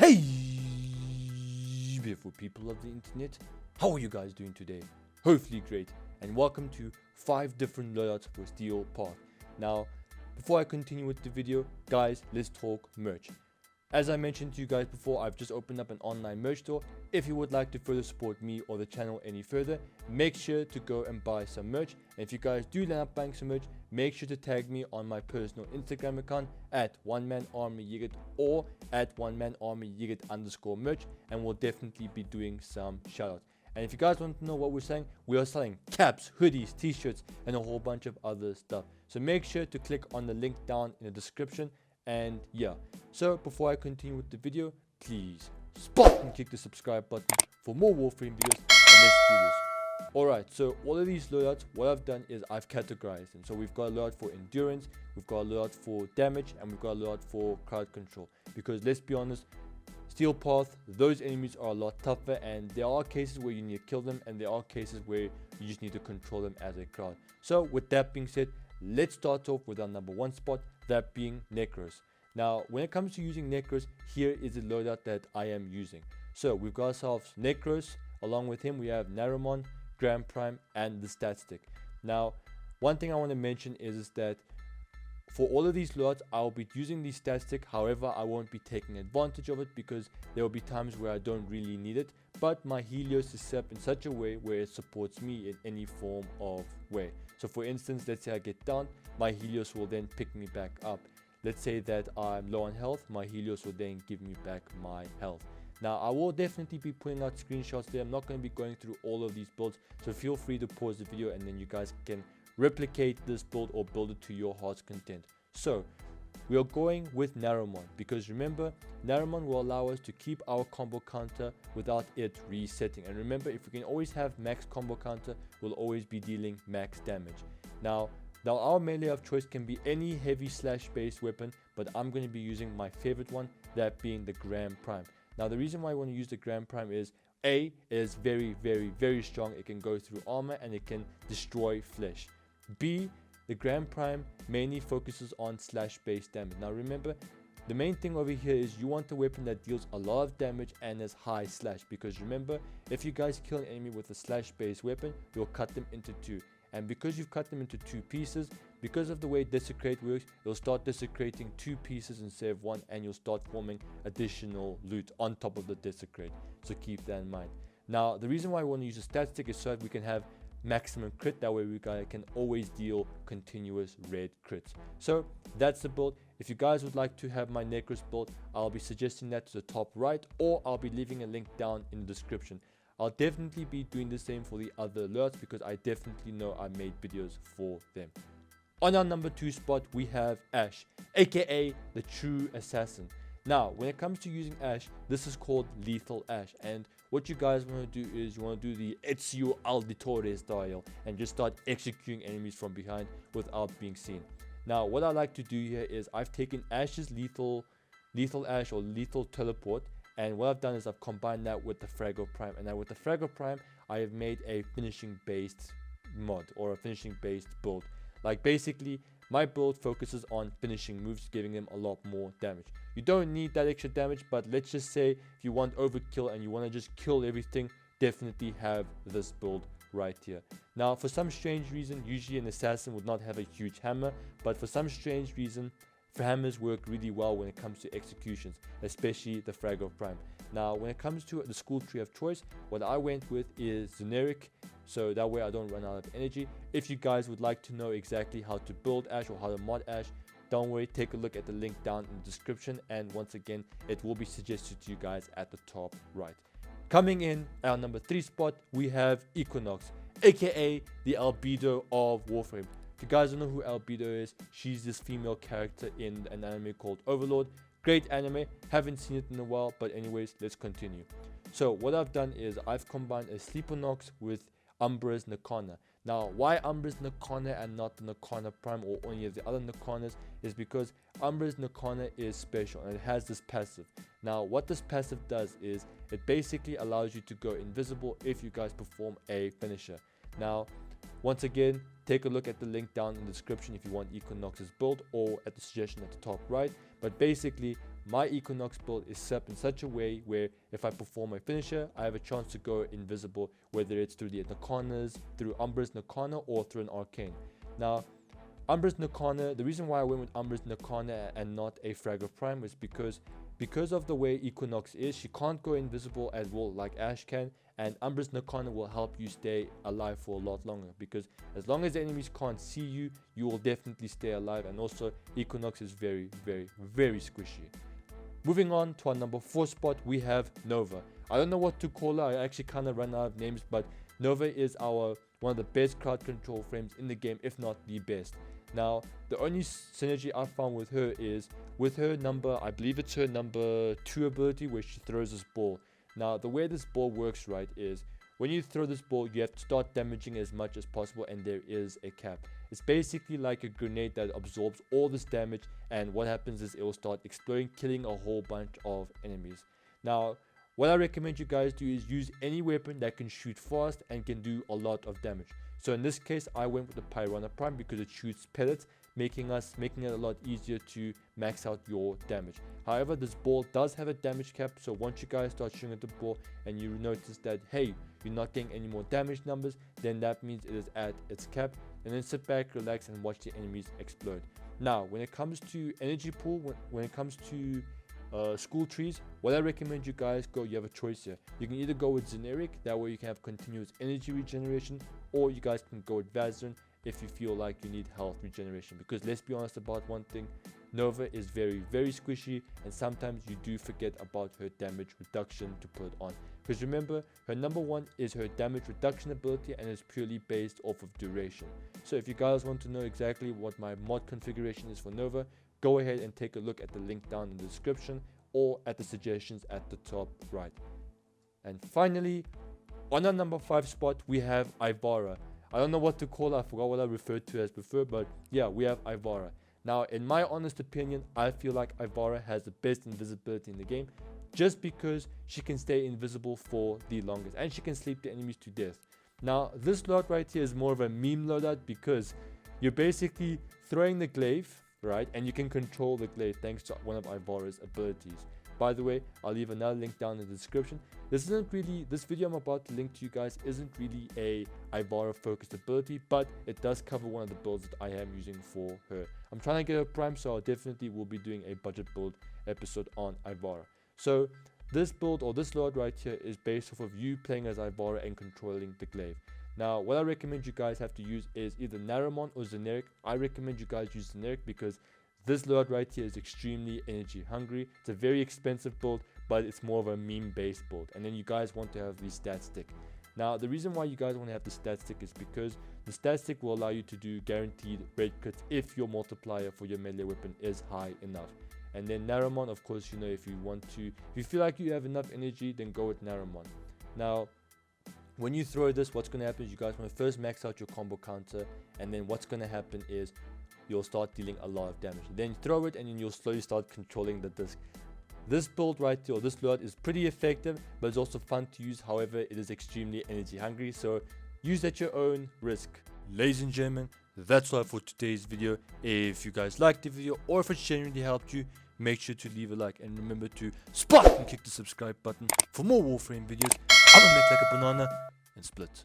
Hey, beautiful people of the internet, how are you guys doing today? Hopefully great, and welcome to 5 different loadouts for Steelpath. Now, before I continue with the video, guys, let's talk merch. As I mentioned to you guys before, I've just opened up an online merch store. If you would like to further support me or the channel any further, make sure to go and buy some merch. And if you guys do land up buying some merch, make sure to tag me on my personal Instagram account at onemanarmyyigit or at onemanarmyyigit_merch, and we'll definitely be doing some shoutouts. And if you guys want to know what we're saying, we are selling caps, hoodies, t-shirts, and a whole bunch of other stuff. So make sure to click on the link down in the description. And yeah, so before I continue with the video, please spot and click the subscribe button for more Warframe videos, and let's do this. Alright, so all of these loadouts, what I've done is I've categorized them. So we've got a loadout for endurance, we've got a loadout for damage, and we've got a loadout for crowd control. Because let's be honest, Steelpath, those enemies are a lot tougher, and there are cases where you need to kill them, and there are cases where you just need to control them as a crowd. So with that being said, let's start off with our number 1 spot, that being Necros. Now, when it comes to using Necros, here is the loadout that I am using. So we've got ourselves Nekros. Along with him, we have Naramon, Grand Prime, and the stat stick. Now, one thing I want to mention is that for all of these loadouts, I'll be using the stat stick. However, I won't be taking advantage of it because there will be times where I don't really need it. But my Helios is set up in such a way where it supports me in any form of way. So for instance, let's say I get down, my Helios will then pick me back up. Let's say that I'm low on health, my Helios will then give me back my health. Now, I will definitely be putting out screenshots there. I'm not going to be going through all of these builds, so feel free to pause the video and then you guys can replicate this build or build it to your heart's content. So we are going with Naramon because remember, Naramon will allow us to keep our combo counter without it resetting. And remember, if we can always have max combo counter, we'll always be dealing max damage. Now our melee of choice can be any heavy slash based weapon, but I'm going to be using my favorite one, that being the Grand Prime. Now the reason why I want to use the Grand Prime is A, it is very strong. It can go through armor and it can destroy flesh. B, the Grand Prime mainly focuses on slash based damage. Now remember, the main thing over here is you want a weapon that deals a lot of damage and has high slash, because remember, if you guys kill an enemy with a slash based weapon, you'll cut them into 2. And because you've cut them into 2 pieces, because of the way Desecrate works, you'll start desecrating 2 pieces instead of 1, and you'll start forming additional loot on top of the Desecrate. So keep that in mind. Now, the reason why I want to use a stat stick is so that we can have maximum crit. That way we can always deal continuous red crits. So that's the build. If you guys would like to have my Necros build, I'll be suggesting that to the top right, or I'll be leaving a link down in the description. I'll definitely be doing the same for the other alerts because I definitely know I made videos for them. On our number 2 spot, we have Ash, aka the true assassin. Now, when it comes to using Ash, this is called Lethal Ash, and what you guys want to do is you want to do the Ezio Auditore style and just start executing enemies from behind without being seen. Now, what I like to do here is I've taken Ash's lethal Ash or lethal teleport, and what I've done is I've combined that with the Fraggle Prime. And now with the Fraggle Prime, I have made a finishing based mod or a finishing based build. Like basically, my build focuses on finishing moves, giving them a lot more damage. You don't need that extra damage, but let's just say if you want overkill and you want to just kill everything, definitely have this build right here. Now, for some strange reason, usually an assassin would not have a huge hammer, but for some strange reason, hammers work really well when it comes to executions, especially the Fraggle Prime. Now, when it comes to the school tree of choice, what I went with is generic, so that way I don't run out of energy. If you guys would like to know exactly how to build Ash or how to mod Ash, don't worry, take a look at the link down in the description, and once again, it will be suggested to you guys at the top right. Coming in at our number 3 spot, we have Equinox, aka the albedo of Warframe. If you guys don't know who Albedo is, she's this female character in an anime called Overlord. Great anime, haven't seen it in a while, but anyways, let's continue. So what I've done is I've combined a Sleeponox with Umbra's Nakana. Now, why Umbra's Nakana and not the Nakana Prime or any of the other Nakanas is because Umbra's Nakana is special and it has this passive. Now, what this passive does is it basically allows you to go invisible if you guys perform a finisher. Now, once again, take a look at the link down in the description if you want Equinox's build, or at the suggestion at the top right. But basically, my Equinox build is set up in such a way where if I perform my finisher, I have a chance to go invisible, whether it's through the Nakanas, through Umbra's Nakana, or through an Arcane. Now, Umbra's Nakana, the reason why I went with Umbra's Nakana and not a Frag of Prime is because of the way Equinox is, she can't go invisible as well like Ash can, and Umbra's Nakana will help you stay alive for a lot longer, because as long as the enemies can't see you, you will definitely stay alive. And also Equinox is very, very, very squishy. Moving on to our number 4 spot, we have Nova. I don't know what to call her, I actually kind of run out of names, but Nova is one of the best crowd control frames in the game, if not the best. Now, the only synergy I found with her is with her I believe it's her number 2 ability, where she throws this ball. Now, the way this ball works, right, is when you throw this ball, you have to start damaging as much as possible, and there is a cap. It's basically like a grenade that absorbs all this damage, and what happens is it will start exploding, killing a whole bunch of enemies. Now, what I recommend you guys do is use any weapon that can shoot fast and can do a lot of damage. So in this case, I went with the Piranha Prime because it shoots pellets, making it a lot easier to max out your damage. However, this ball does have a damage cap, so once you guys start shooting at the ball and you notice that, hey, you're not getting any more damage numbers, then that means it is at its cap, and then sit back, relax, and watch the enemies explode. Now, when it comes to energy pool, when it comes to school trees, what I recommend you guys go, you have a choice here. You can either go with generic, that way you can have continuous energy regeneration, or you guys can go with Vazarin if you feel like you need health regeneration. Because let's be honest about one thing, Nova is very, very squishy, and sometimes you do forget about her damage reduction to put it on. Because remember, her number 1 is her damage reduction ability, and it's purely based off of duration. So if you guys want to know exactly what my mod configuration is for Nova, go ahead and take a look at the link down in the description or at the suggestions at the top right. And finally, on our number 5 spot, we have Ivara. I don't know what to call her, I forgot what I referred to as before, but yeah, we have Ivara. Now, in my honest opinion, I feel like Ivara has the best invisibility in the game, just because she can stay invisible for the longest, and she can sleep the enemies to death. Now, this loadout right here is more of a meme loadout, because you're basically throwing the glaive, right, and you can control the glaive thanks to one of Ivara's abilities. By the way, I'll leave another link down in the description. This video I'm about to link to you guys isn't really a Ivara focused ability, but it does cover one of the builds that I am using for her. I'm trying to get her prime, so I definitely will be doing a budget build episode on Ivara. So this build, or this load right here, is based off of you playing as Ivara and controlling the glaive. Now, what I recommend you guys have to use is either Naramon or generic. I recommend you guys use generic because this loadout right here is extremely energy hungry. It's a very expensive build, but it's more of a meme based build. And then you guys want to have the stat stick. Now, the reason why you guys want to have the stat stick is because the stat stick will allow you to do guaranteed red crits if your multiplier for your melee weapon is high enough. And then Naramon, of course, if you feel like you have enough energy, then go with Naramon. Now, when you throw this, what's going to happen is you guys want to first max out your combo counter, and then what's going to happen is you'll start dealing a lot of damage. Then you throw it, and then you'll slowly start controlling the disc. This build right here, or this load, is pretty effective, but it's also fun to use. However, it is extremely energy hungry, so use at your own risk. Ladies and gentlemen, that's all for today's video. If you guys liked the video, or if it genuinely helped you, make sure to leave a like, and remember to spot and click the subscribe button for more Warframe videos. I'm gonna make like a banana and split.